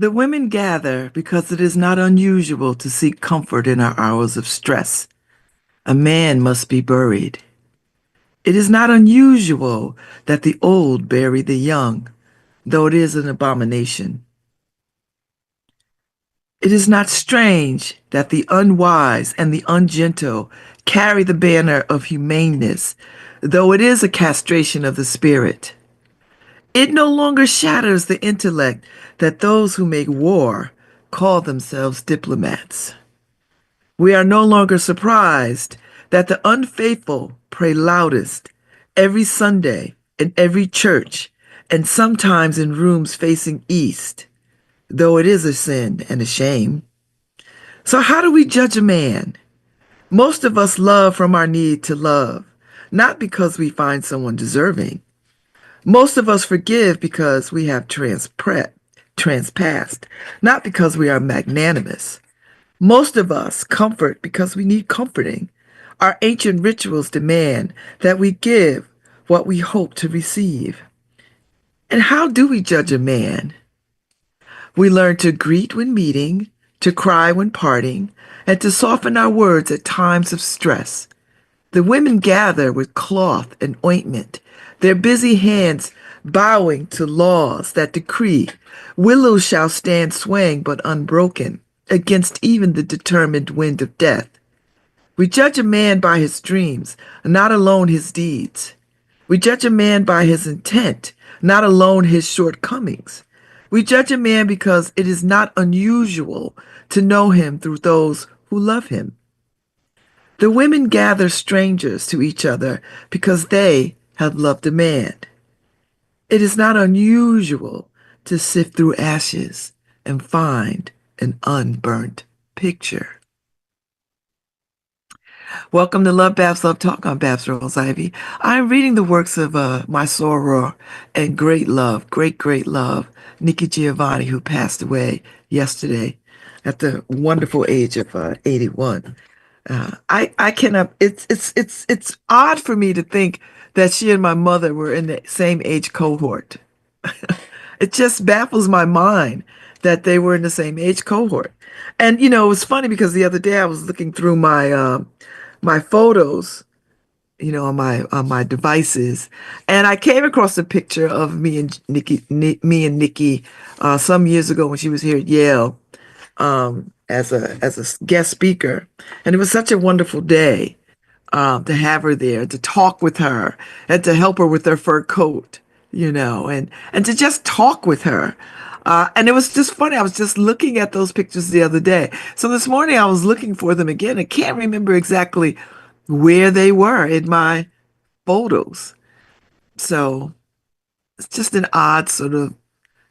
The women gather because it is not unusual to seek comfort in our hours of stress. A man must be buried. It is not unusual that the old bury the young, though it is an abomination. It is not strange that the unwise and the ungentle carry the banner of humaneness, though it is a castration of the spirit. It no longer shatters the intellect that those who make war call themselves diplomats. We are no longer surprised that the unfaithful pray loudest every Sunday in every church and sometimes in rooms facing east, though it is a sin and a shame. So, how do we judge a man? Most of us love from our need to love, not because we find someone deserving. Most of us forgive because we have transpassed, not because we are magnanimous. Most of us comfort because we need comforting. Our ancient rituals demand that we give what we hope to receive. And how do we judge a man? We learn to greet when meeting, to cry when parting, and to soften our words at times of stress. The women gather with cloth and ointment, their busy hands bowing to laws that decree willows shall stand swaying but unbroken against even the determined wind of death. We judge a man by his dreams, not alone his deeds. We judge a man by his intent, not alone his shortcomings. We judge a man because it is not unusual to know him through those who love him. The women gather strangers to each other because they have loved a man. It is not unusual to sift through ashes and find an unburnt picture. Welcome to LoveBabz, Love Talk. I'm Babz Rawls-Ivy. I'm reading the works of my soror and great love, Nikki Giovanni, who passed away yesterday at the wonderful age of 81. I cannot. It's odd for me to think that she and my mother were in the same age cohort. It just baffles my mind that they were in the same age cohort. And it was funny because the other day I was looking through my photos, on my devices, and I came across a picture of me and Nikki some years ago when she was here at Yale as a guest speaker, and it was such a wonderful day to have her there, to talk with her, and to help her with her fur coat, and to just talk with her. And it was just funny. I was just looking at those pictures the other day. So this morning I was looking for them again. I can't remember exactly where they were in my photos. So it's just an odd sort of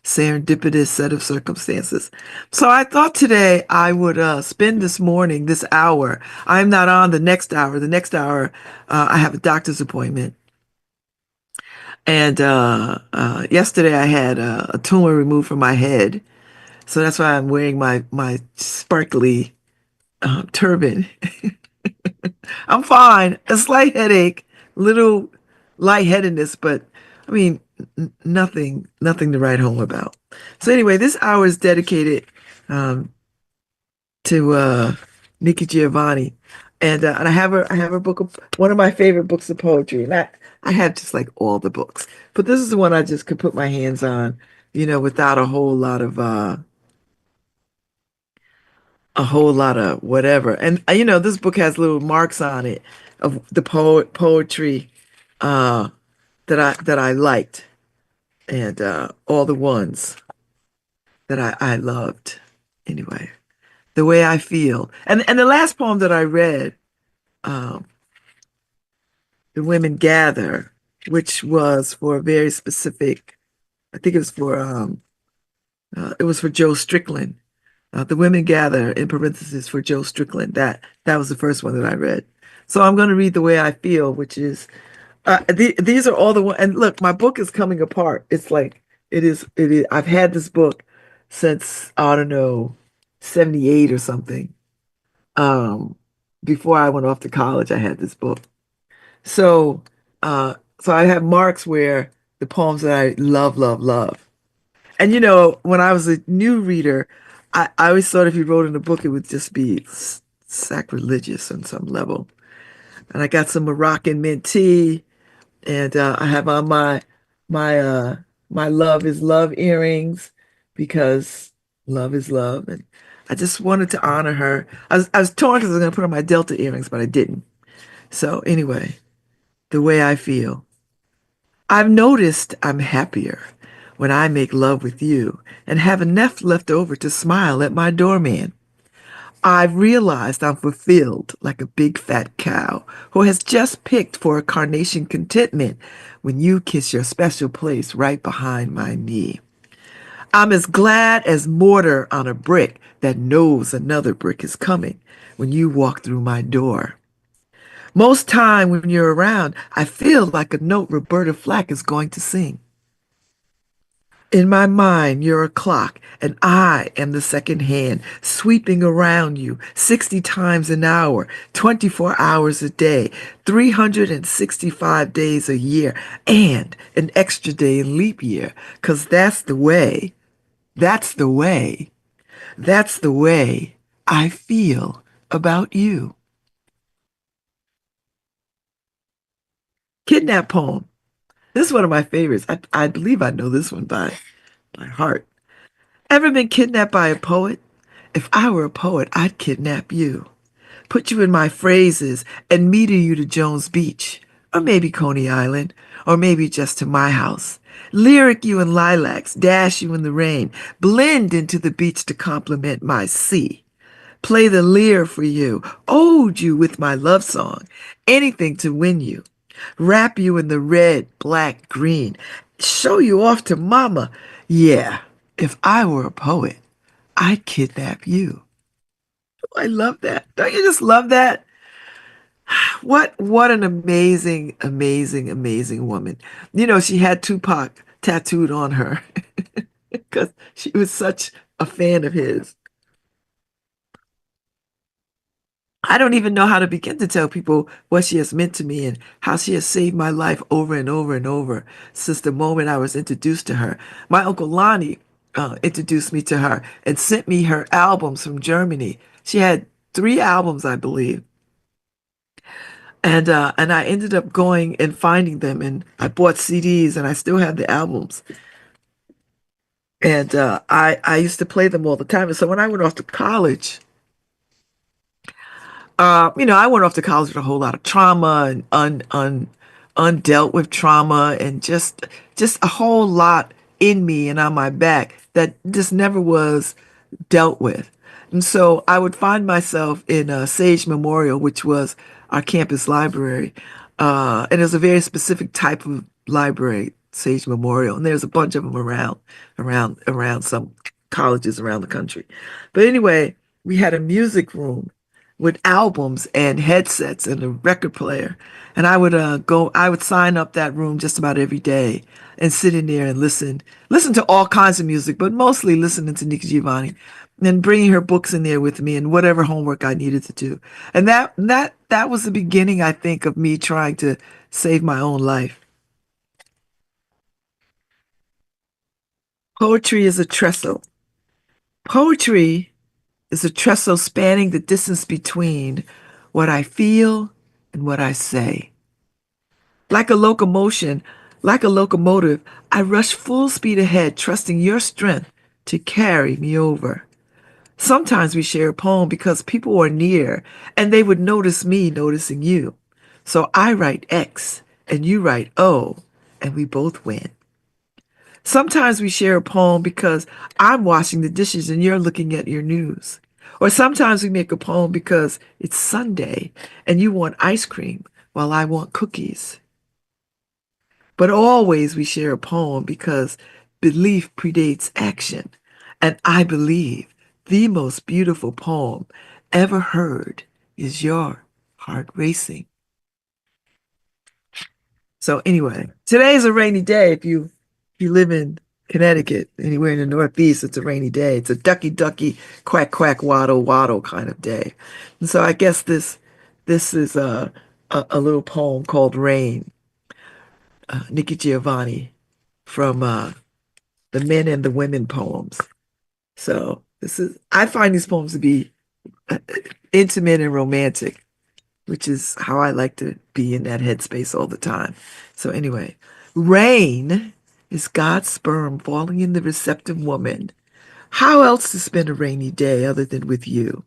serendipitous set of circumstances. So I thought today I would spend this morning, this hour. I'm not on the next hour. The next hour, I have a doctor's appointment. And yesterday I had a tumor removed from my head. So that's why I'm wearing my sparkly turban. I'm fine. A slight headache, little lightheadedness, but I mean, nothing to write home about. So anyway, this hour is dedicated um, to Nikki Giovanni, and I have a book of one of my favorite books of poetry, and I have just like all the books, but this is the one I just could put my hands on, without a whole lot of whatever. And this book has little marks on it of the poetry uh, that I liked, and all the ones that I loved. Anyway, the way I feel, and the last poem that I read, um, "The Women Gather," which was for a very specific. I think it was for Joe Strickland. The Women Gather, in parentheses, for Joe Strickland. That was the first one that I read. So I'm going to read The Way I Feel, which is these are all the one. And look, my book is coming apart. It's like it is. I've had this book since, I don't know, 78 or something. Um, Before I went off to college, I had this book. So, so I have marks where the poems that I love, love, love. And when I was a new reader, I always thought if you wrote in a book, it would just be sacrilegious on some level. And I got some Moroccan mint tea, and I have on my my love is love earrings because love is love, and I just wanted to honor her. I was torn because I was going to put on my Delta earrings, but I didn't. So anyway, the way I feel. I've noticed I'm happier when I make love with you and have enough left over to smile at my doorman. I've realized I'm fulfilled like a big fat cow who has just picked for a carnation contentment when you kiss your special place right behind my knee. I'm as glad as mortar on a brick that knows another brick is coming when you walk through my door. Most time when you're around, I feel like a note Roberta Flack is going to sing. In my mind, you're a clock, and I am the second hand, sweeping around you 60 times an hour, 24 hours a day, 365 days a year, and an extra day in leap year, 'cause that's the way, that's the way I feel about you. Kidnap poem. This is one of my favorites. I believe I know this one by heart. Ever been kidnapped by a poet? If I were a poet, I'd kidnap you, put you in my phrases, and meter you to Jones Beach, or maybe Coney Island, or maybe just to my house. Lyric you in lilacs, dash you in the rain, blend into the beach to complement my sea. Play the lyre for you, ode you with my love song, anything to win you. Wrap you in the red, black, green, show you off to mama. Yeah, if I were a poet, I'd kidnap you. I love that. Don't you just love that? What an amazing, amazing, amazing woman. She had Tupac tattooed on her because she was such a fan of his. I don't even know how to begin to tell people what she has meant to me and how she has saved my life over and over and over since the moment I was introduced to her. My Uncle Lonnie introduced me to her and sent me her albums from Germany. She had 3 albums, I believe. And I ended up going and finding them, and I bought CDs, and I still have the albums. And I used to play them all the time. And so when I went off to college, I went off to college with a whole lot of trauma and undealt with trauma, and just a whole lot in me and on my back that just never was dealt with. And so I would find myself in Sage Memorial, which was our campus library. And it was a very specific type of library, Sage Memorial. And there's a bunch of them around some colleges around the country. But anyway, we had a music room with albums and headsets and a record player. And I would sign up that room just about every day and sit in there and listen to all kinds of music, but mostly listening to Nikki Giovanni and bringing her books in there with me and whatever homework I needed to do. And that was the beginning, I think, of me trying to save my own life. Poetry is a trestle. Poetry is a trestle spanning the distance between what I feel and what I say. Like a locomotion, like a locomotive, I rush full speed ahead, trusting your strength to carry me over. Sometimes we share a poem because people are near and they would notice me noticing you. So I write X and you write O and we both win. Sometimes we share a poem because I'm washing the dishes and you're looking at your news. Or sometimes we make a poem because it's Sunday and you want ice cream while I want cookies. But always we share a poem because belief predates action. And I believe the most beautiful poem ever heard is your heart racing. So anyway, today is a rainy day. If you live in Connecticut, anywhere in the Northeast, it's a rainy day. It's a ducky ducky, quack quack, waddle waddle kind of day. And so I guess this is a little poem called Rain, Nikki Giovanni from the men and the women poems. So I find these poems to be intimate and romantic, which is how I like to be in that headspace all the time. So anyway, rain is God's sperm falling in the receptive woman. How else to spend a rainy day other than with you?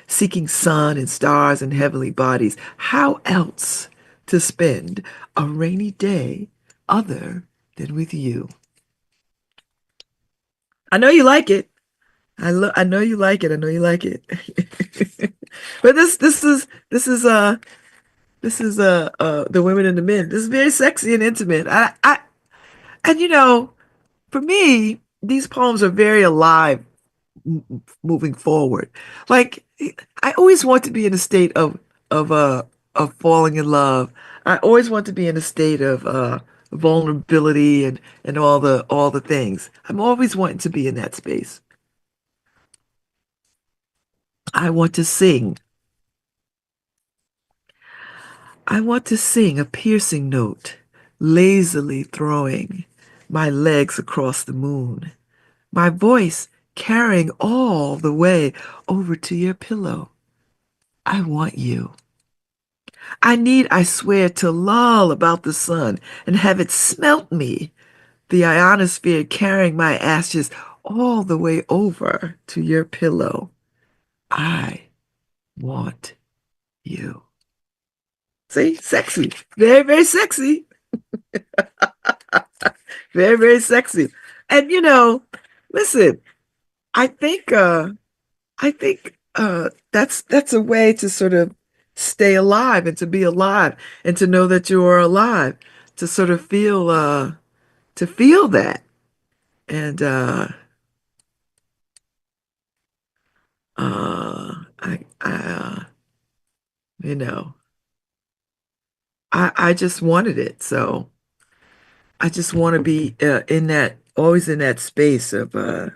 Seeking sun and stars and heavenly bodies. How else to spend a rainy day other than with you? I know you like it. I know you like it. I know you like it. But this is the women and the men. This is very sexy and intimate. I and for me, these poems are very alive moving forward. Like I always want to be in a state of uh of falling in love. I always want to be in a state of vulnerability and all the things. I'm always wanting to be in that space. I want to sing. I want to sing a piercing note, lazily throwing my legs across the moon, my voice carrying all the way over to your pillow. I want you. I need, I swear, to lull about the sun and have it smelt me, the ionosphere carrying my ashes all the way over to your pillow. I want you. See, sexy, very, very sexy, very, very sexy. And listen, I think, that's a way to sort of stay alive and to be alive and to know that you are alive, to sort of feel that. And you know, I just wanted it. So I just want to be always in that space of uh,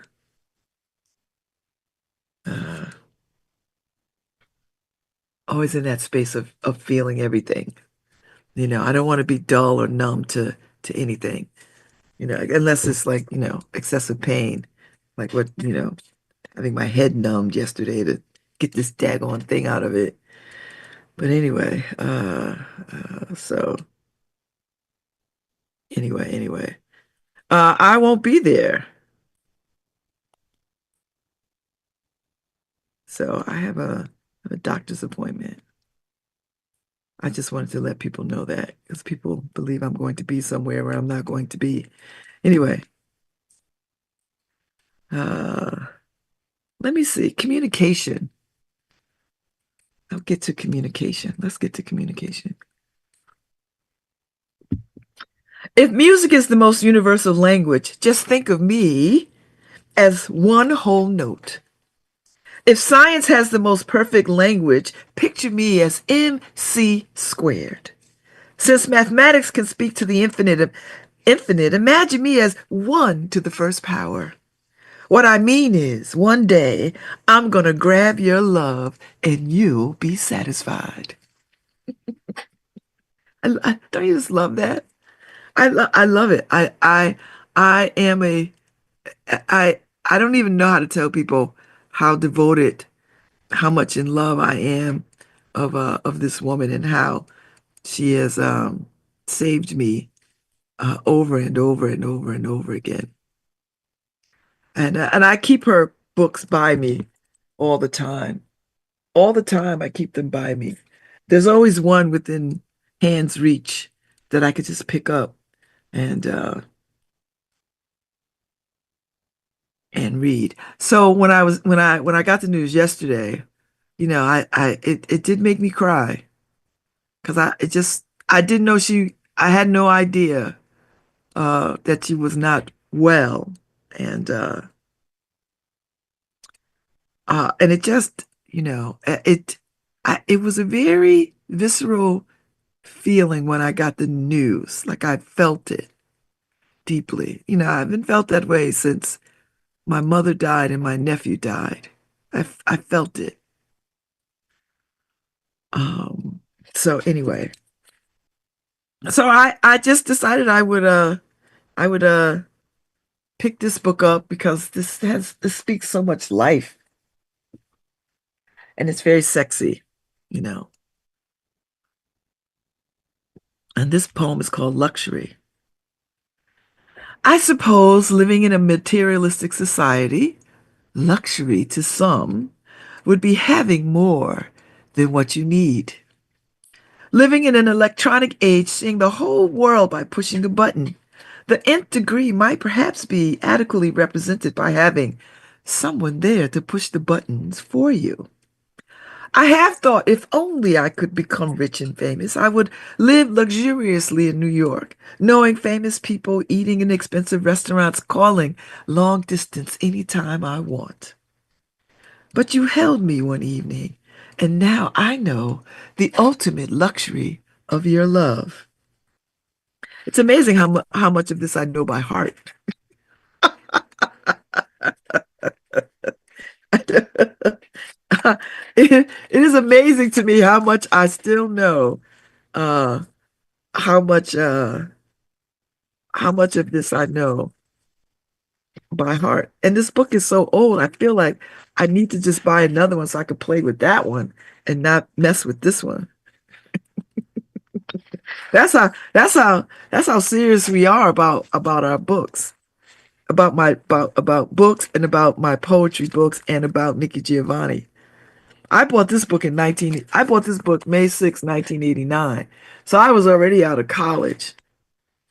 always in that space of feeling everything. I don't want to be dull or numb to anything. Unless it's like, excessive pain, like what, having my head numbed yesterday to get this daggone thing out of it. But anyway, so anyway, I won't be there. So I have a doctor's appointment. I just wanted to let people know that because people believe I'm going to be somewhere where I'm not going to be. Anyway, uh, let me see. Communication. I'll get to communication. Let's get to communication. If music is the most universal language, just think of me as one whole note. If science has the most perfect language, picture me as MC squared. Since mathematics can speak to the infinite, imagine me as 1 to the first power. What I mean is, one day I'm gonna grab your love and you'll be satisfied. Don't you just love that? I love it. I am I don't even know how to tell people how devoted, how much in love I am of this woman and how she has saved me over and over and over and over again. And I keep her books by me all the time. All the time I keep them by me. There's always one within hand's reach that I could just pick up and uh and read. So when I got the news yesterday, it did make me cry because I didn't know I had no idea that she was not well. And and it just, it was a very visceral feeling when I got the news. Like I felt it deeply. I haven't felt that way since my mother died and my nephew died. I felt it. Um, so anyway, so I just decided I would picked this book up because this speaks so much life and it's very sexy, you know. And this poem is called Luxury. I suppose living in a materialistic society, luxury to some would be having more than what you need. Living in an electronic age, seeing the whole world by pushing a button. The nth degree might perhaps be adequately represented by having someone there to push the buttons for you. I have thought if only I could become rich and famous, I would live luxuriously in New York, knowing famous people, eating in expensive restaurants, calling long distance anytime I want. But you held me one evening, and now I know the ultimate luxury of your love. It's amazing how much of this I know by heart. It is amazing to me how much I still know, uh, how much uh, how much of this I know by heart. And this book is so old, I feel like I need to just buy another one so I could play with that one and not mess with this one. That's how serious we are about our books, about books and about my poetry books and about Nikki Giovanni. I bought this book May 6, 1989. So I was already out of college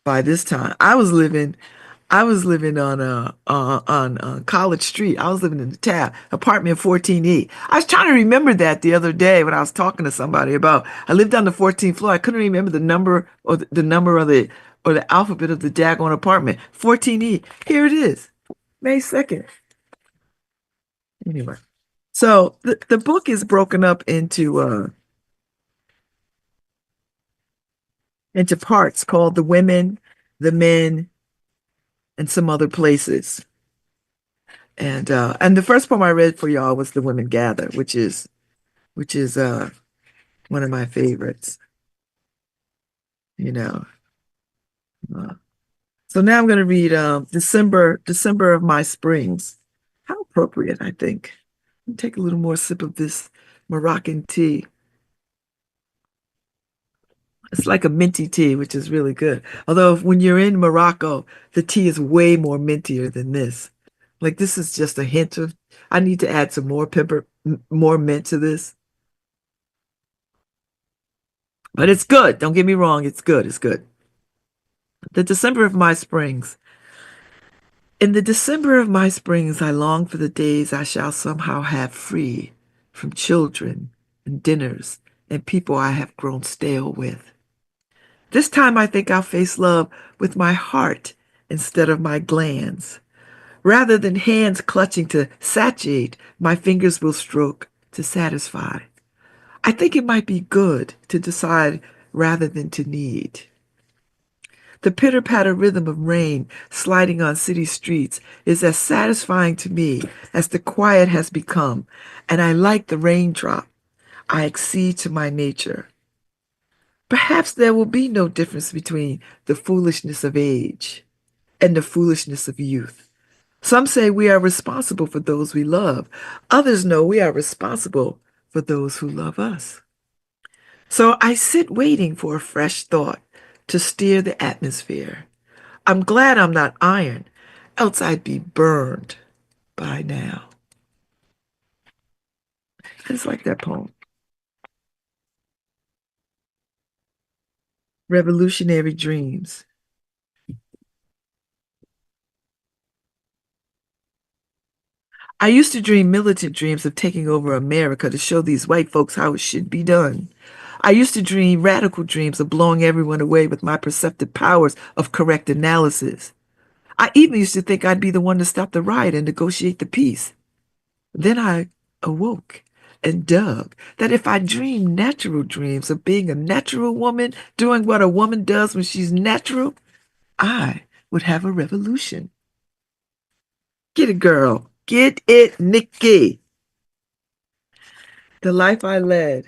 by this time. I was living on College Street. I was living in the tab, apartment 14E. I was trying to remember that the other day when I was talking to somebody about I lived on the 14th floor. I couldn't remember the number or the number or the alphabet of the daggone apartment. 14E. Here it is. May 2nd. Anyway. So the book is broken up into parts called The Women, The Men, and some other places. And the first poem I read for y'all was The Women Gather, which is one of my favorites, you know. Uh, so now I'm gonna read December of My Springs. How appropriate, I think. Take a little more sip of this Moroccan tea. It's like a minty tea, which is really good. Although when you're in Morocco, the tea is way more mintier than this. Like this is just a hint of, I need to add some more more mint to this. But it's good. Don't get me wrong. It's good. It's good. The December of my springs. In the December of my springs, I long for the days I shall somehow have free from children and dinners and people I have grown stale with. This time I think I'll face love with my heart instead of my glands. Rather than hands clutching to satiate, my fingers will stroke to satisfy. I think it might be good to decide rather than to need. The pitter-patter rhythm of rain sliding on city streets is as satisfying to me as the quiet has become, and I like the raindrop. I accede to my nature. Perhaps there will be no difference between the foolishness of age and the foolishness of youth. Some say we are responsible for those we love. Others know we are responsible for those who love us. So I sit waiting for a fresh thought to steer the atmosphere. I'm glad I'm not iron, else I'd be burned by now. I just like that poem. Revolutionary Dreams. I used to dream militant dreams of taking over America to show these white folks how it should be done. I used to dream radical dreams of blowing everyone away with my perceptive powers of correct analysis. I even used to think I'd be the one to stop the riot and negotiate the peace. Then I awoke and dug that if I dreamed natural dreams of being a natural woman, doing what a woman does when she's natural, I would have a revolution. Get it, girl. Get it, Nikki. The life I led.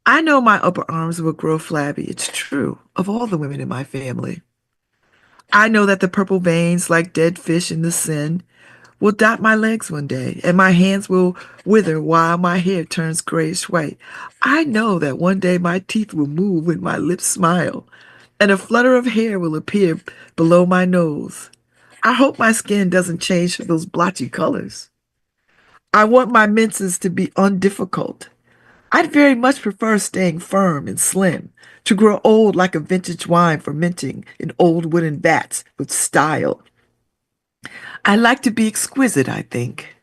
I know my upper arms will grow flabby. It's true of all the women in my family. I know that the purple veins, like dead fish in the Seine, will dot my legs one day, and my hands will wither while my hair turns grayish white. I know that one day my teeth will move when my lips smile, and a flutter of hair will appear below my nose. I hope my skin doesn't change to those blotchy colors. I want my menses to be undifficult. I'd very much prefer staying firm and slim, to grow old like a vintage wine fermenting in old wooden vats with style. I like to be exquisite, I think.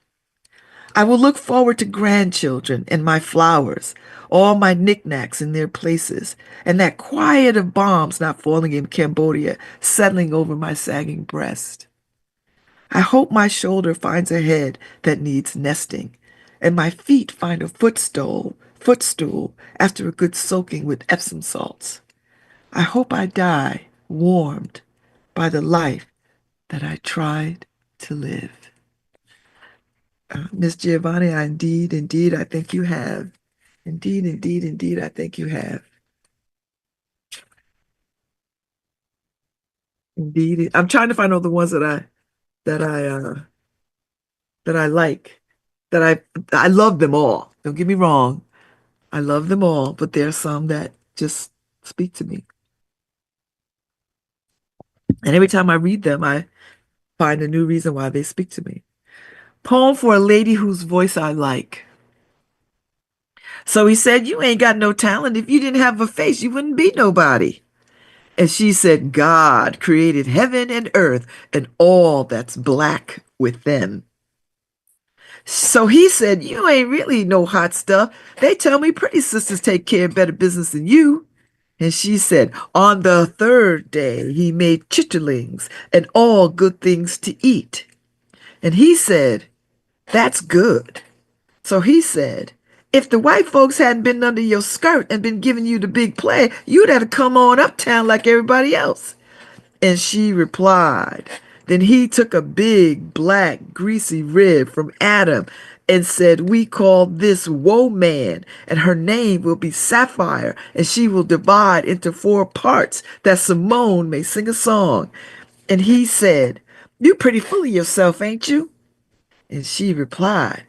I will look forward to grandchildren and my flowers, all my knickknacks in their places, and that quiet of bombs not falling in Cambodia settling over my sagging breast. I hope my shoulder finds a head that needs nesting, and my feet find a footstool after a good soaking with Epsom salts. I hope I die warmed by the life that I tried to live. Miss Giovanni, indeed, I think you have. Indeed, I think you have. Indeed, I'm trying to find all the ones that I that I like. That I love them all. Don't get me wrong. I love them all, but there are some that just speak to me. And every time I read them, I find a new reason why they speak to me. Poem for a lady whose voice I like. So he said, "You ain't got no talent. If you didn't have a face, you wouldn't be nobody." And she said, "God created heaven and earth and all that's black with them." So he said, "You ain't really no hot stuff. They tell me pretty sisters take care of better business than you." And she said, "On the third day, he made chitterlings and all good things to eat." And he said, "That's good." So he said, "If the white folks hadn't been under your skirt and been giving you the big play, you'd have to come on uptown like everybody else." And she replied, "Then he took a big, black, greasy rib from Adam and said, 'We call this Woe Man, and her name will be Sapphire, and she will divide into four parts that Simone may sing a song.' And he said, 'You pretty full of yourself, ain't you?' And she replied,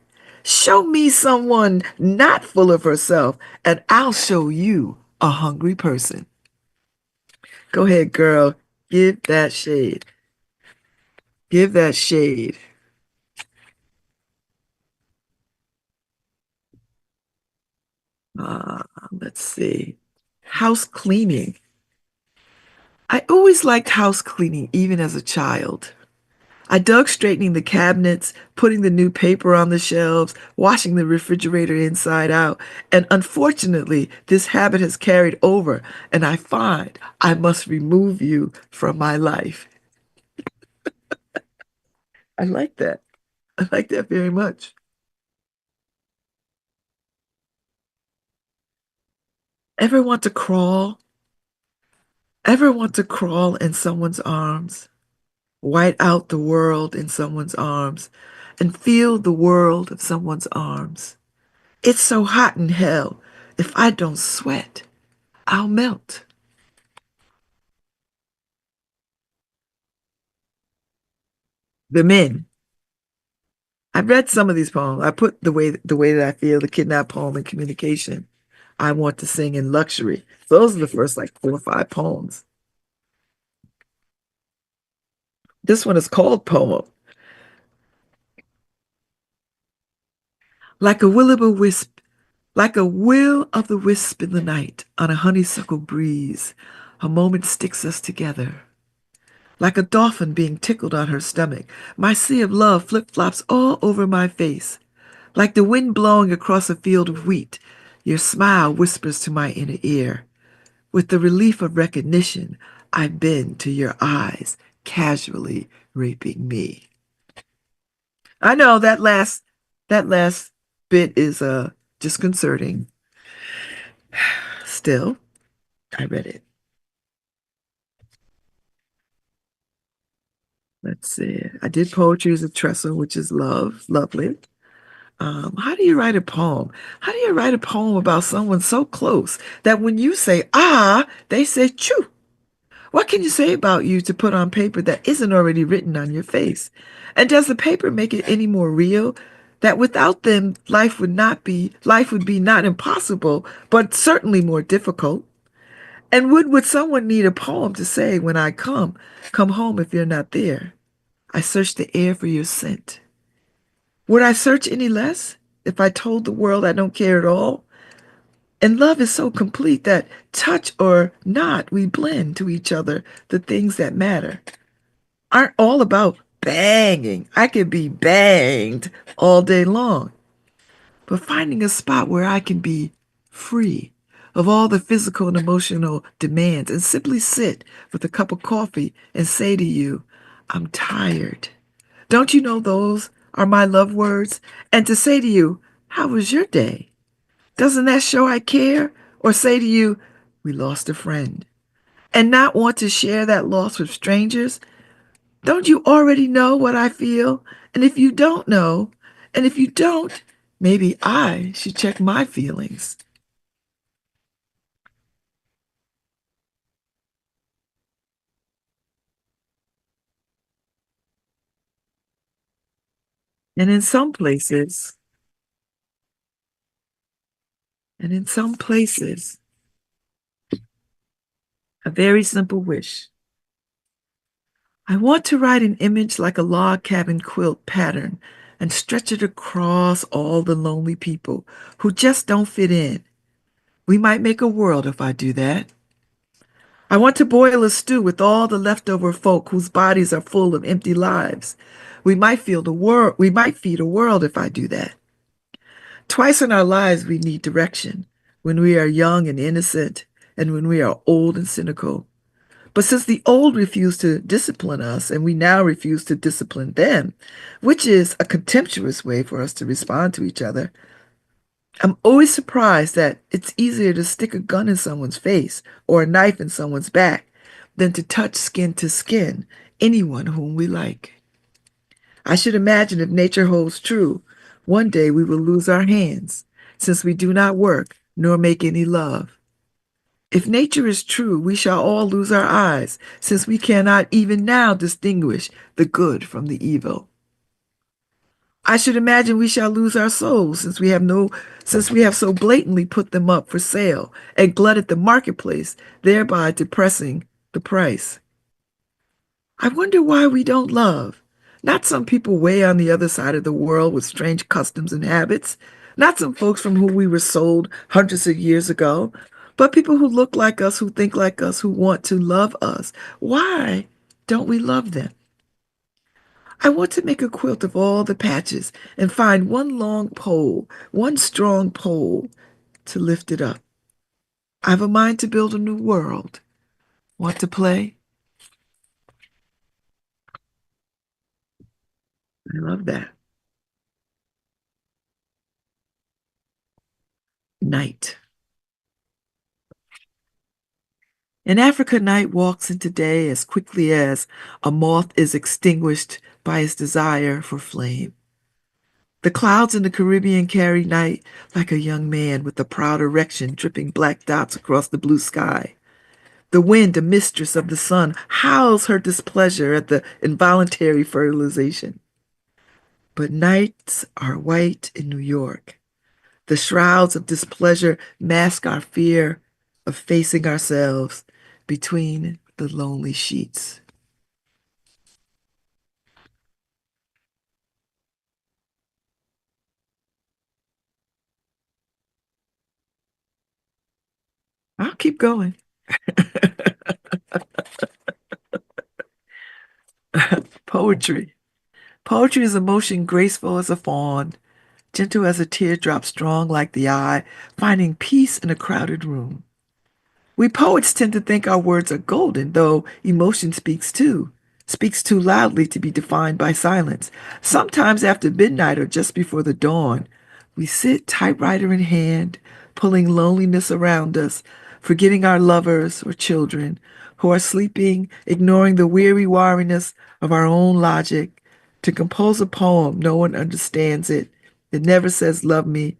'Show me someone not full of herself, and I'll show you a hungry person.'" Go ahead, girl. Give that shade. Give that shade. Uh, let's see. House cleaning. I always liked house cleaning, even as a child. I dug straightening the cabinets, putting the new paper on the shelves, washing the refrigerator inside out. And unfortunately, this habit has carried over, and I find I must remove you from my life. I like that. I like that very much. Ever want to crawl? Ever want to crawl in someone's arms? White out the world in someone's arms and feel the world of someone's arms. It's so hot in hell. If I don't sweat, I'll melt. The men. I read some of these poems. I put the way that I feel, the kidnap poem and communication. I want to sing in luxury. Those are the first like 4 or 5 poems. This one is called Poem. Like a will o' the wisp, like a will of the wisp in the night on a honeysuckle breeze, a moment sticks us together. Like a dolphin being tickled on her stomach, my sea of love flip-flops all over my face. Like the wind blowing across a field of wheat, your smile whispers to my inner ear. With the relief of recognition, I bend to your eyes, casually raping me. I know that last bit is disconcerting. Still, I read it. Let's see. I did poetry as a trestle, which is lovely. How do you write a poem? How do you write a poem about someone so close that when you say ah, they say choo? What can you say about you to put on paper that isn't already written on your face? And does the paper make it any more real that without them, life would be not impossible, but certainly more difficult? And would someone need a poem to say, when I come home if you're not there? I search the air for your scent. Would I search any less if I told the world I don't care at all? And love is so complete that touch or not, we blend to each other the things that matter. Aren't all about banging. I could be banged all day long, but finding a spot where I can be free of all the physical and emotional demands and simply sit with a cup of coffee and say to you, I'm tired. Don't you know those are my love words? And to say to you, how was your day? Doesn't that show I care? Or say to you, we lost a friend. And not want to share that loss with strangers? Don't you already know what I feel? And if you don't know, and if you don't, maybe I should check my feelings. And in some places, and in some places, a very simple wish. I want to write an image like a log cabin quilt pattern and stretch it across all the lonely people who just don't fit in. We might make a world if I do that. I want to boil a stew with all the leftover folk whose bodies are full of empty lives. We might feed a world if I do that. Twice in our lives we need direction, when we are young and innocent, and when we are old and cynical. But since the old refuse to discipline us and we now refuse to discipline them, which is a contemptuous way for us to respond to each other, I'm always surprised that it's easier to stick a gun in someone's face or a knife in someone's back than to touch skin to skin anyone whom we like. I should imagine if nature holds true, one day we will lose our hands, since we do not work nor make any love. If nature is true, we shall all lose our eyes, since we cannot even now distinguish the good from the evil. I should imagine we shall lose our souls, since we have so blatantly put them up for sale and glutted the marketplace, thereby depressing the price. I wonder why we don't love. Not some people way on the other side of the world with strange customs and habits, not some folks from whom we were sold hundreds of years ago, but people who look like us, who think like us, who want to love us. Why don't we love them? I want to make a quilt of all the patches and find one long pole, one strong pole to lift it up. I have a mind to build a new world. Want to play? I love that. Night. In Africa, night walks into day as quickly as a moth is extinguished by its desire for flame. The clouds in the Caribbean carry night like a young man with a proud erection dripping black dots across the blue sky. The wind, a mistress of the sun, howls her displeasure at the involuntary fertilization. But nights are white in New York. The shrouds of displeasure mask our fear of facing ourselves between the lonely sheets. I'll keep going. Poetry. Poetry is a motion graceful as a fawn, gentle as a teardrop, strong like the eye, finding peace in a crowded room. We poets tend to think our words are golden, though emotion speaks too loudly to be defined by silence. Sometimes after midnight or just before the dawn, we sit typewriter in hand, pulling loneliness around us, forgetting our lovers or children who are sleeping, ignoring the weary wariness of our own logic, to compose a poem. No one understands it. It never says love me,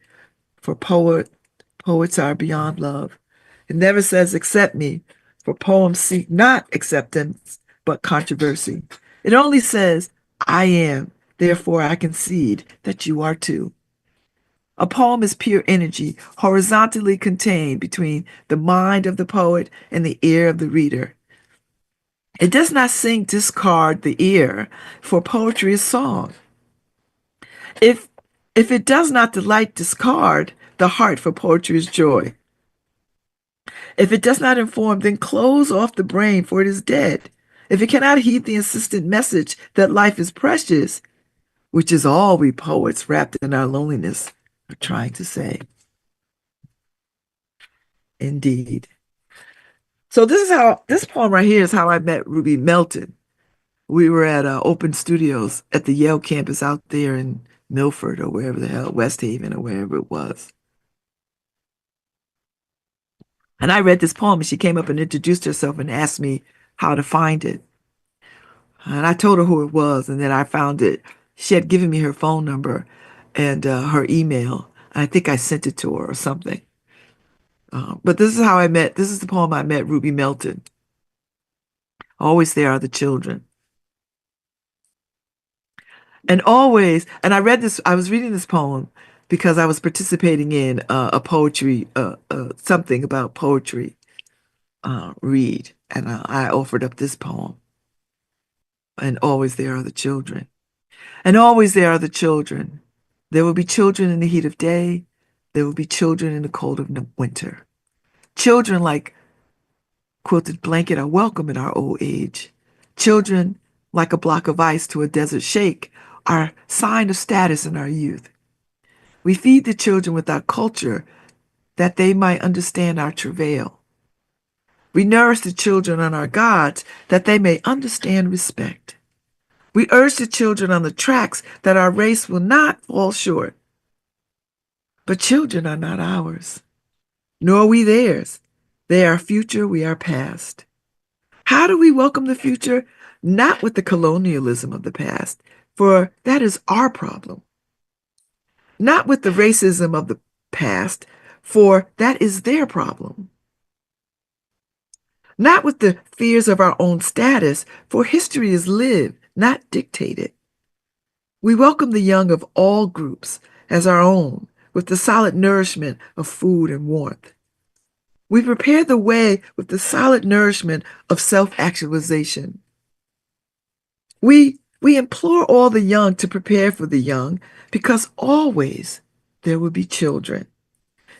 for poets are beyond love. It never says accept me, For poems seek not acceptance, but controversy. It only says, I am, therefore I concede that you are too. A poem is pure energy, horizontally contained between the mind of the poet and the ear of the reader. It does not sing discard the ear, for poetry is song. If if it does not delight discard the heart, for poetry is joy. If it does not inform, then close off the brain, for it is dead. If it cannot heed the insistent message that life is precious, which is all we poets wrapped in our loneliness are trying to say. Indeed. So this poem right here is how I met Ruby Melton. We were at Open Studios at the Yale campus out there in Milford or wherever the hell, West Haven or wherever it was. And I read this poem and she came up and introduced herself and asked me how to find it. And I told her who it was, and then I found it. She had given me her phone number and her email. I think I sent it to her or something. But this is the poem I met Ruby Melton. Always there are the children. And always, and I was reading this poem because I was participating in a poetry, something about poetry read. And I offered up this poem. And always there are the children. And always there are the children. There will be children in the heat of day. There will be children in the cold of winter. Children like quilted blanket are welcome in our old age. Children like a block of ice to a desert shake are sign of status in our youth. We feed the children with our culture that they might understand our travail. We nourish the children on our gods that they may understand respect. We urge the children on the tracks that our race will not fall short. But children are not ours, nor are we theirs. They are future, we are past. How do we welcome the future? Not with the colonialism of the past, for that is our problem. Not with the racism of the past, for that is their problem. Not with the fears of our own status, for history is lived, not dictated. We welcome the young of all groups as our own, with the solid nourishment of food and warmth. We prepare the way with the solid nourishment of self-actualization. We implore all the young to prepare for the young, because always there will be children.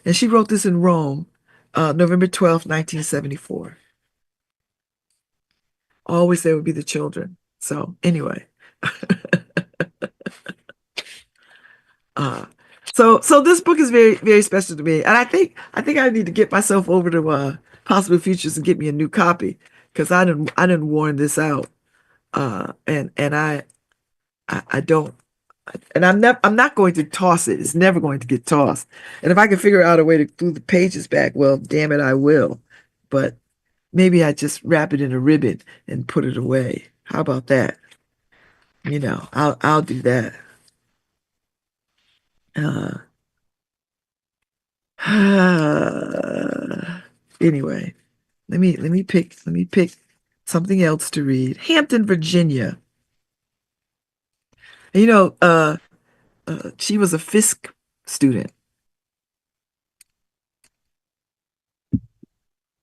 And she wrote this in Rome, November 12th, 1974. Always there will be the children. So anyway. uh, so this book is very, very special to me. And I think I need to get myself over to Possible Futures and get me a new copy, because I didn't warn this out. And I don't, and I'm not going to toss it. It's never going to get tossed. And if I can figure out a way to glue the pages back, well, damn it, I will. But maybe I just wrap it in a ribbon and put it away. How about that? I'll do that. Uh, anyway, let me pick something else to read. Hampton, Virginia. You know, she was a Fisk student,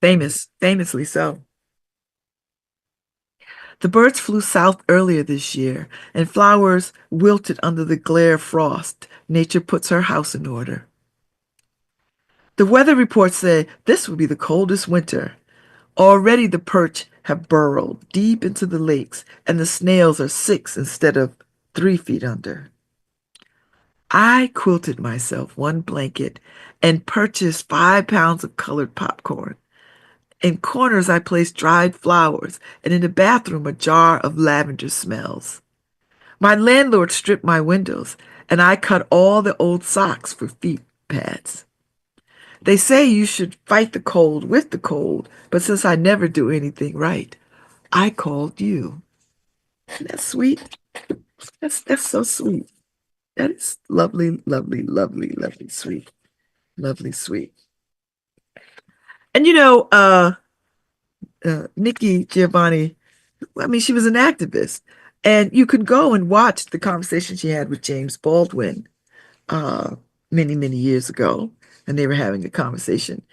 famously so. The birds flew south earlier this year, and flowers wilted under the glare of frost. Nature puts her house in order. The weather reports say this will be the coldest winter. Already the perch have burrowed deep into the lakes, and the snails are 6 instead of 3 feet under. I quilted myself one blanket and purchased 5 pounds of colored popcorn. In corners, I placed dried flowers, and in the bathroom, a jar of lavender smells. My landlord stripped my windows, and I cut all the old socks for feet pads. They say you should fight the cold with the cold, but since I never do anything right, I called you. Isn't that sweet? That's so sweet. That is lovely, lovely, lovely, lovely, sweet. Lovely, sweet. And Nikki Giovanni, I mean, she was an activist. And you could go and watch the conversation she had with James Baldwin uh, many, many years ago. And they were having a conversation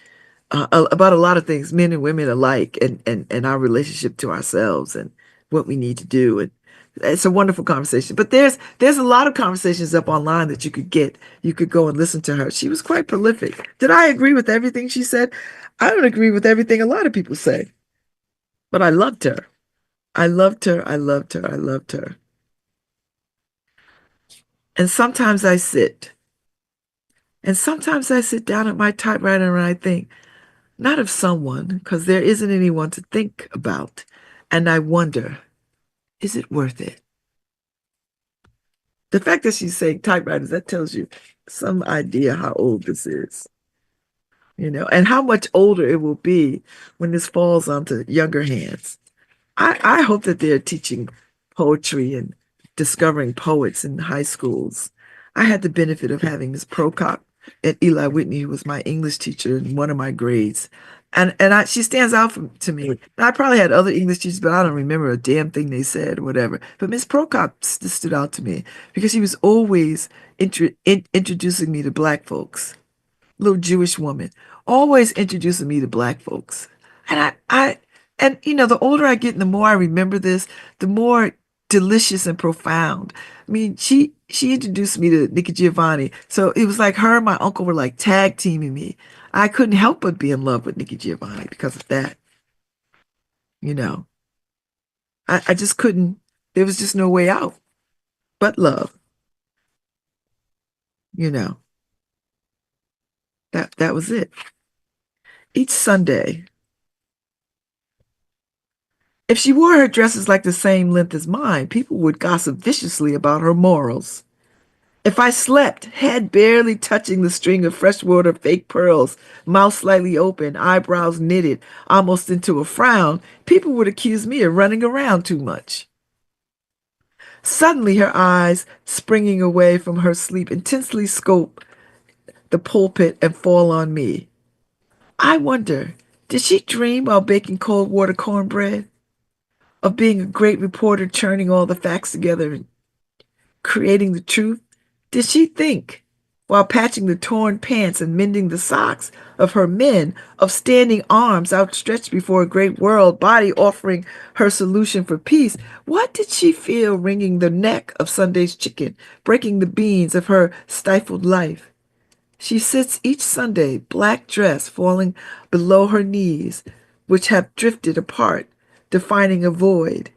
about a lot of things, men and women alike, and our relationship to ourselves and what we need to do. And it's a wonderful conversation. But there's a lot of conversations up online that you could get. You could go and listen to her. She was quite prolific. Did I agree with everything she said? I don't agree with everything a lot of people say, but I loved her. I loved her. I loved her. I loved her. And sometimes I sit, and sometimes I sit down at my typewriter and I think, not of someone, because there isn't anyone to think about. And I wonder, is it worth it? The fact that she's saying typewriters, that tells you some idea how old this is, and how much older it will be when this falls onto younger hands. I hope that they're teaching poetry and discovering poets in high schools. I had the benefit of having Miss Prokop at Eli Whitney, who was my English teacher in one of my grades. And she stands out to me. And I probably had other English teachers, but I don't remember a damn thing they said or whatever. But Miss Prokop stood out to me because she was always introducing me to black folks, little Jewish woman, always introducing me to black folks. And the older I get and the more I remember this, the more delicious and profound. I mean, she introduced me to Nikki Giovanni. So it was like her and my uncle were like tag teaming me. I couldn't help but be in love with Nikki Giovanni because of that. You know, I just couldn't, there was just no way out but love, you know, that was it. Each Sunday, if she wore her dresses like the same length as mine, people would gossip viciously about her morals. If I slept, head barely touching the string of freshwater fake pearls, mouth slightly open, eyebrows knitted almost into a frown, people would accuse me of running around too much. Suddenly, her eyes, springing away from her sleep, intensely scope the pulpit and fall on me. I wonder, did she dream while baking cold water cornbread? Of being a great reporter, churning all the facts together and creating the truth? Did she think, while patching the torn pants and mending the socks of her men, of standing arms outstretched before a great world body offering her solution for peace? What did she feel wringing the neck of Sunday's chicken, breaking the beans of her stifled life? She sits each Sunday, black dress falling below her knees, which have drifted apart, defining a void,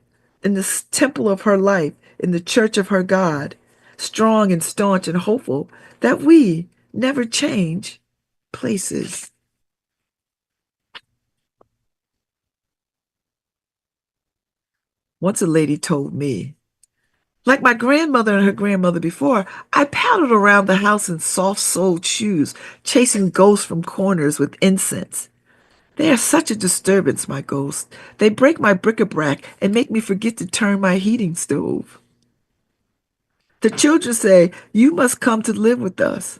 in the temple of her life, in the church of her God, strong and staunch and hopeful that we never change places. Once a lady told me, like my grandmother and her grandmother before, I paddled around the house in soft-soled shoes, chasing ghosts from corners with incense. They are such a disturbance, my ghosts. They break my bric-a-brac and make me forget to turn my heating stove. The children say, you must come to live with us.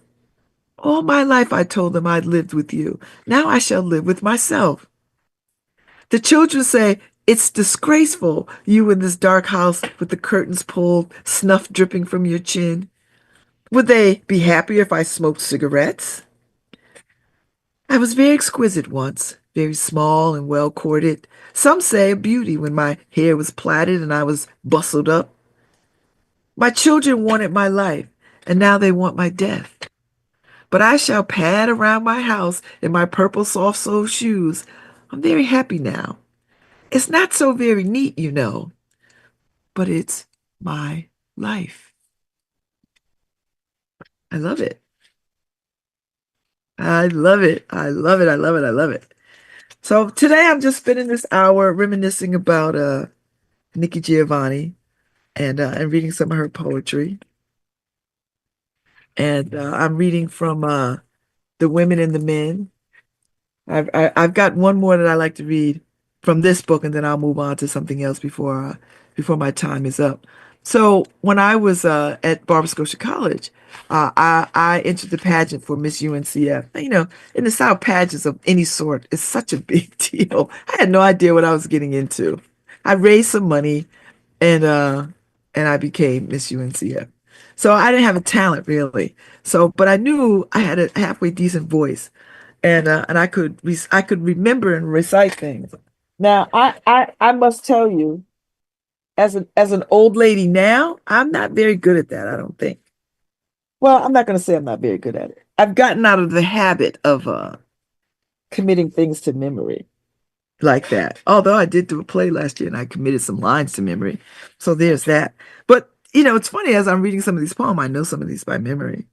All my life I told them I'd lived with you. Now I shall live with myself. The children say, it's disgraceful, you in this dark house with the curtains pulled, snuff dripping from your chin. Would they be happier if I smoked cigarettes? I was very exquisite once, very small and well courted. Some say a beauty when my hair was plaited and I was bustled up. My children wanted my life, and now they want my death. But I shall pad around my house in my purple soft-soled shoes. I'm very happy now. It's not so very neat, but it's my life. I love it. I love it. I love it. I love it. I love it. So today I'm just spending this hour reminiscing about Nikki Giovanni and reading some of her poetry. And I'm reading from The Women and the Men. I've got one more that I like to read from this book, and then I'll move on to something else before my time is up. So when I was at Barber Scotia College, I entered the pageant for Miss UNCF. You know, in the South, pageants of any sort is such a big deal. I had no idea what I was getting into. I raised some money and uh and I became Miss UNCF. So I didn't have a talent really. So, but I knew I had a halfway decent voice, and I could remember and recite things. Now, I must tell you, as an old lady now, I'm not very good at that, I don't think. Well, I'm not going to say I'm not very good at it. I've gotten out of the habit of committing things to memory like that. Although I did do a play last year and I committed some lines to memory. So there's that. But you know, it's funny as I'm reading some of these poems, I know some of these by memory.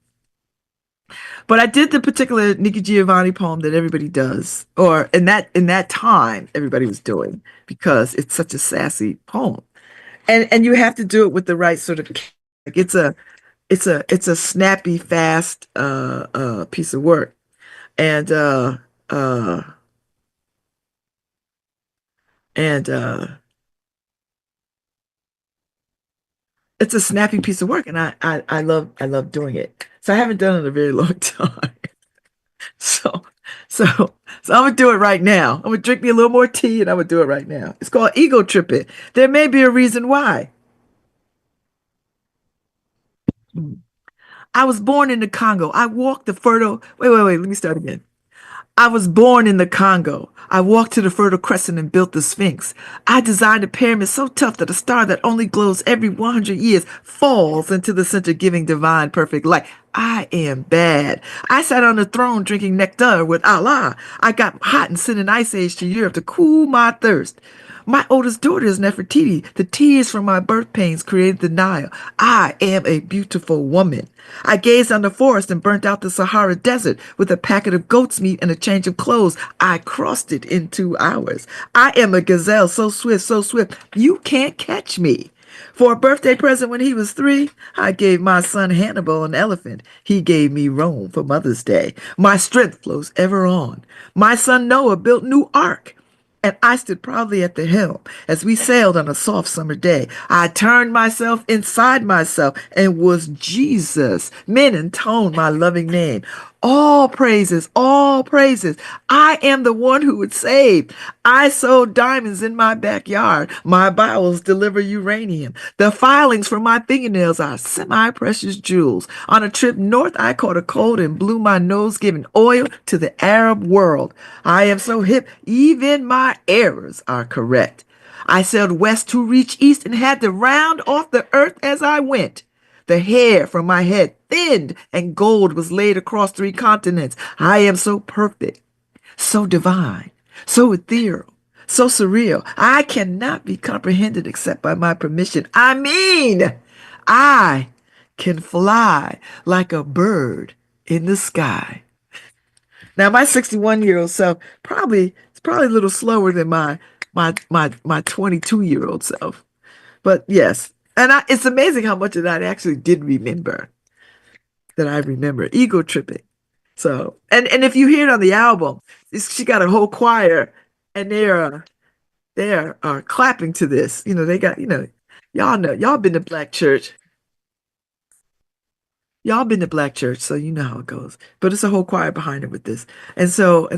But I did the particular Nikki Giovanni poem that everybody does, or in that time everybody was doing because it's such a sassy poem. And you have to do it with the right sort of like it's a snappy, fast piece of work. And uh and it's a snappy piece of work and I love doing it. So I haven't done it in a very long time. So so so I'm gonna do it right now. I'm gonna drink me a little more tea and I'm gonna do it right now. It's called ego tripping. There may be a reason why. I was born in the Congo. I walked the fertile. Wait. Let me start again. I was born in the Congo. I walked to the Fertile Crescent and built the Sphinx. I designed a pyramid so tough that a star that only glows every 100 years falls into the center, giving divine perfect light. I am bad. I sat on the throne drinking nectar with Allah. I got hot and sent an ice age to Europe to cool my thirst. My oldest daughter is Nefertiti. The tears from my birth pains created the Nile. I am a beautiful woman. I gazed on the forest and burnt out the Sahara Desert with a packet of goat's meat and a change of clothes. I crossed it in 2 hours. I am a gazelle so swift, you can't catch me. For a birthday present when he was 3, I gave my son Hannibal an elephant. He gave me Rome for Mother's Day. My strength flows ever on. My son Noah built new ark. And I stood proudly at the helm as we sailed on a soft summer day. I turned myself inside myself and was Jesus. Men intoned my loving name. All praises, all praises. I am the one who would save. I sowed diamonds in my backyard. My bowels deliver uranium. The filings from my fingernails are semi-precious jewels. On a trip north, I caught a cold and blew my nose, giving oil to the Arab world. I am so hip, even my errors are correct. I sailed west to reach east and had to round off the earth as I went. The hair from my head thinned and gold was laid across 3 continents. I am so perfect, so divine, so ethereal, so surreal. I cannot be comprehended except by my permission. I mean, I can fly like a bird in the sky. Now, my 61-year-old self it's probably a little slower than my 22-year-old self. But yes, it's amazing how much of that I actually did remember that I remember. Ego tripping. So, and if you hear it on the album, she got a whole choir, and they are clapping to this. You know, they got y'all been to black church. Y'all been to black church, so you know how it goes. But it's a whole choir behind it with this. And so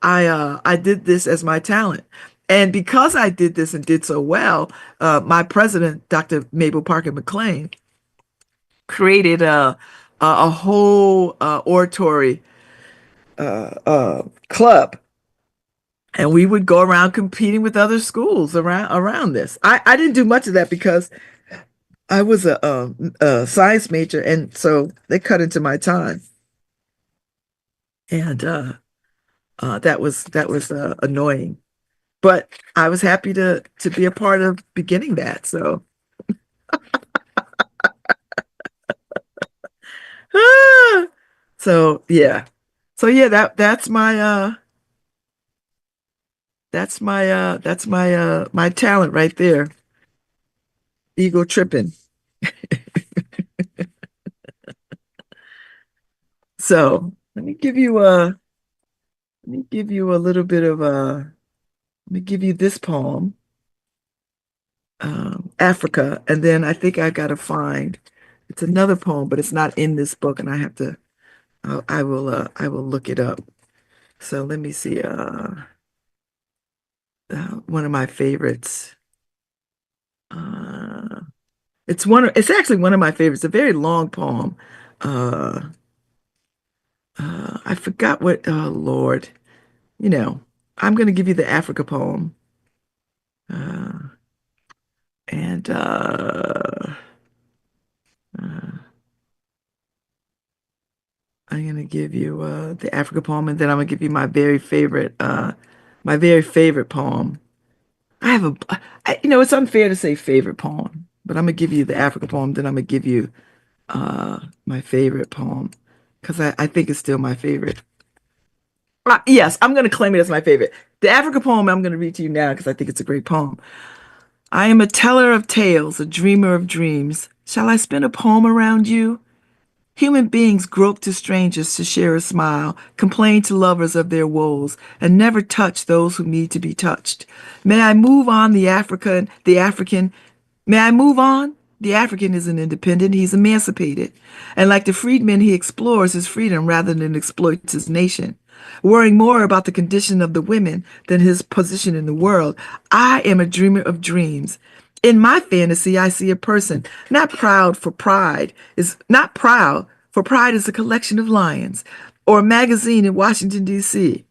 I did this as my talent. And because I did this and did so well, my president, Dr. Mabel Parker McLean, created a whole oratory club, and we would go around competing with other schools around this. I didn't do much of that because I was a science major, and so they cut into my time, and that was annoying. But I was happy to be a part of beginning that. So, so yeah, so yeah, that's my talent right there. Ego tripping. So let me give you a little bit of let me give you this poem. Africa. And then I think I got to find, it's another poem, but it's not in this book, and I have to, I will look it up. So let me see. One of my favorites. Uh, it's actually one of my favorites. A very long poem. Uh, I forgot what, oh Lord, you know, I'm going to give you the Africa poem. Uh, and uh, I'm going to give you the Africa poem, and then I'm going to give you my very favorite poem. I have it's unfair to say favorite poem, but I'm going to give you the Africa poem, then I'm going to give you my favorite poem because I think it's still my favorite. Yes, I'm going to claim it as my favorite. The Africa poem I'm going to read to you now because I think it's a great poem. I am a teller of tales, a dreamer of dreams. Shall I spin a poem around you? Human beings grope to strangers to share a smile, complain to lovers of their woes, and never touch those who need to be touched. May I move on the African? May I move on? The African isn't independent, he's emancipated. And like the freedman, he explores his freedom rather than exploits his nation. Worrying more about the condition of the women than his position in the world, I am a dreamer of dreams. In my fantasy, I see a person not proud, for pride is a collection of lions, or a magazine in Washington, D.C.,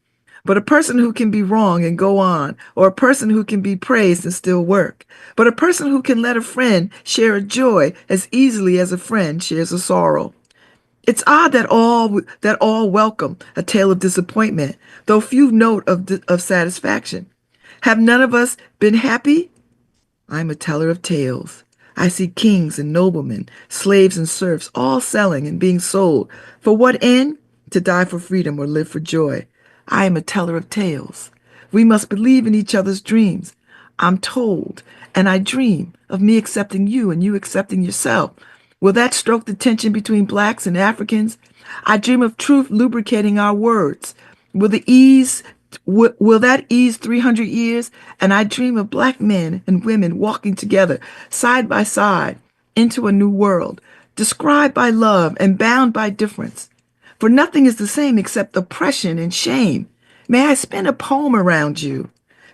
but a person who can be wrong and go on, or a person who can be praised and still work, but a person who can let a friend share a joy as easily as a friend shares a sorrow. It's odd that all welcome a tale of disappointment, though few note of satisfaction. Have none of us been happy? I'm a teller of tales. I see kings and noblemen, slaves and serfs, all selling and being sold. For what end? To die for freedom or live for joy. I am a teller of tales. We must believe in each other's dreams. I'm told, and I dream of me accepting you and you accepting yourself. Will that stroke the tension between blacks and Africans? I dream of truth lubricating our words. Will that ease 300 years? And I dream of black men and women walking together, side by side, into a new world, described by love and bound by difference. For nothing is the same except oppression and shame. May I spin a poem around you?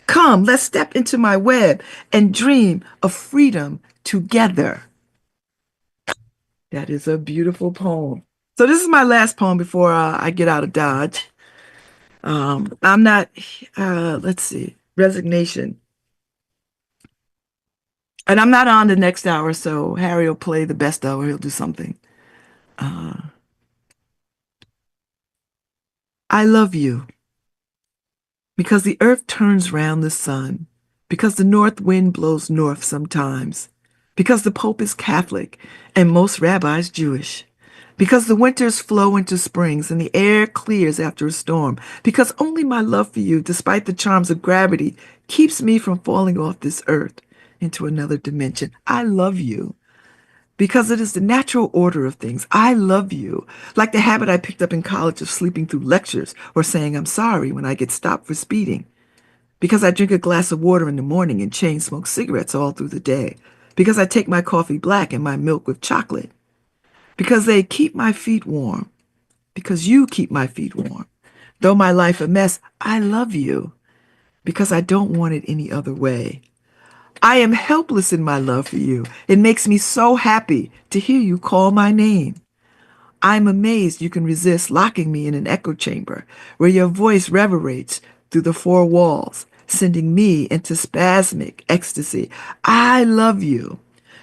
Come, let's step into my web and dream of freedom together. That is a beautiful poem. So this is my last poem before I get out of Dodge. I'm not, let's see, resignation. And I'm not on the next hour, so Harry will play the best hour. He'll do something. Uh, I love you because the earth turns round the sun, because the north wind blows north sometimes, because the Pope is Catholic and most rabbis Jewish, because the winters flow into springs and the air clears after a storm, because only my love for you, despite the charms of gravity, keeps me from falling off this earth into another dimension. I love you because it is the natural order of things. I love you, like the habit I picked up in college of sleeping through lectures or saying I'm sorry when I get stopped for speeding, because I drink a glass of water in the morning and chain smoke cigarettes all through the day, because I take my coffee black and my milk with chocolate, because they keep my feet warm, because you keep my feet warm. Though my life a mess, I love you because I don't want it any other way. I am helpless in my love for you. It makes me so happy to hear you call my name. I'm amazed you can resist locking me in an echo chamber where your voice reverberates through the four walls, sending me into spasmic ecstasy. I love you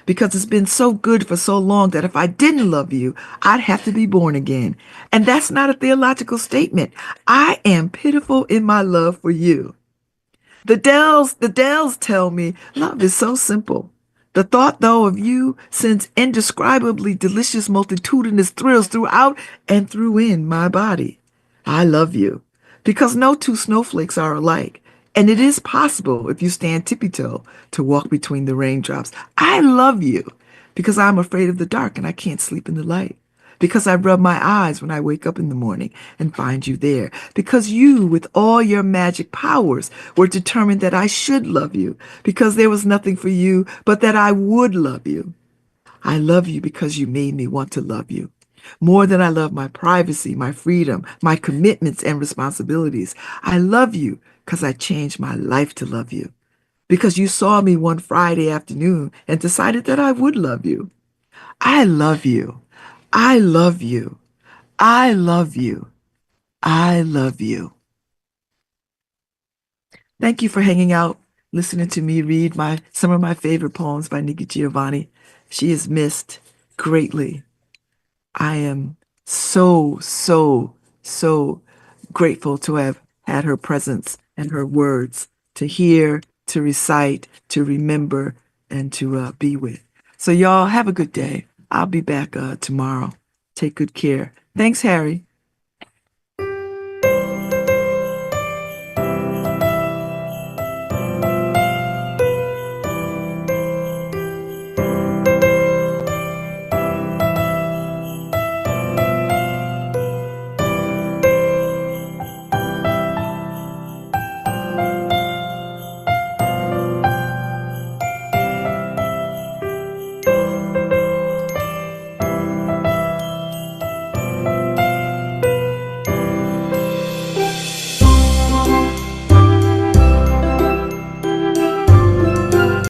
because it's been so good for so long that if I didn't love you, I'd have to be born again. And that's not a theological statement. I am pitiful in my love for you. The Dells tell me love is so simple. The thought, though, of you sends indescribably delicious multitudinous thrills throughout and through in my body. I love you because no two snowflakes are alike. And it is possible, if you stand tippy-toe, to walk between the raindrops. I love you because I'm afraid of the dark and I can't sleep in the light. because I rub my eyes when I wake up in the morning and find you there, because you, with all your magic powers, were determined that I should love you, because there was nothing for you but that I would love you. I love you because you made me want to love you. More than I love my privacy, my freedom, my commitments and responsibilities. I love you because I changed my life to love you. Because you saw me one Friday afternoon and decided that I would love you. I love you. I love you. I love you. I love you. Thank you for hanging out, listening to me read some of my favorite poems by Nikki Giovanni. She is missed greatly. I am so grateful to have had her presence and her words to hear, to recite, to remember, and to be with. So, y'all, have a good day. I'll be back tomorrow. Take good care. Thanks, Harry.